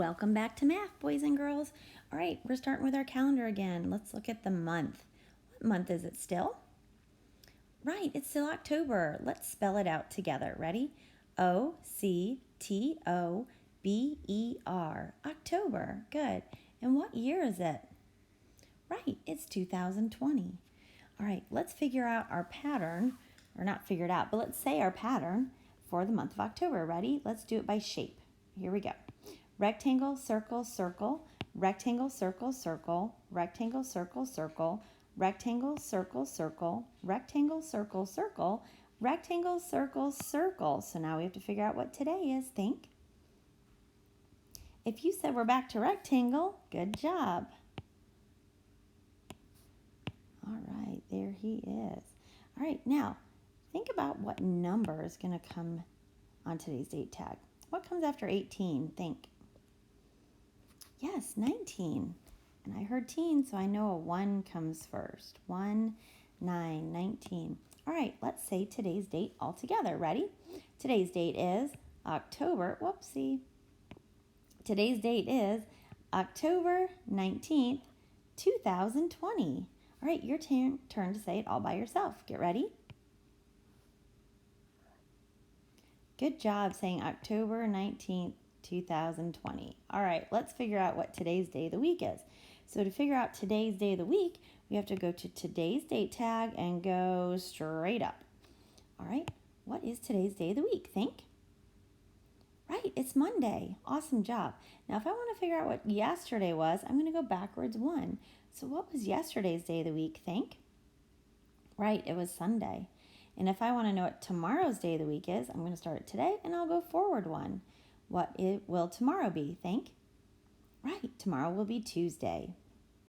Welcome back to math, boys and girls. All right, we're starting with our calendar again. Let's look at the month. What month is it still? Right, it's still October. Let's spell it out together. Ready? October. October. Good. And what year is it? Right, it's 2020. All right, let's figure out our pattern, or not figure it out, but let's say our pattern for the month of October. Ready? Let's do it by shape. Here we go. Rectangle, circle, circle, rectangle, circle, circle, rectangle, circle, circle, rectangle, circle, circle, rectangle, circle, circle, rectangle, circle, circle. So now we have to figure out what today is. Think. If you said we're back to rectangle, good job. All right, there he is. All right, now think about what number is going to come on today's date tag. What comes after 18? Think. Yes, 19. And I heard teen, so I know a 1 comes first. 1, 9, 19. All right, let's say today's date all together. Ready? Today's date is October. Whoopsie. Today's date is October 19th, 2020. All right, your turn to say it all by yourself. Get ready. Good job saying October 19th, 2020. All right, let's figure out what today's day of the week is. So to figure out today's day of the week, we have to go to today's date tag and go straight up. All right, what is today's day of the week? Think. Right, it's Monday. Awesome job. Now, if I want to figure out what yesterday was, I'm going to go backwards 1. So what was yesterday's day of the week? Think. Right, it was Sunday. And if I want to know what tomorrow's day of the week is, I'm going to start it today and I'll go forward 1. What will tomorrow be? Think. Right, tomorrow will be Tuesday.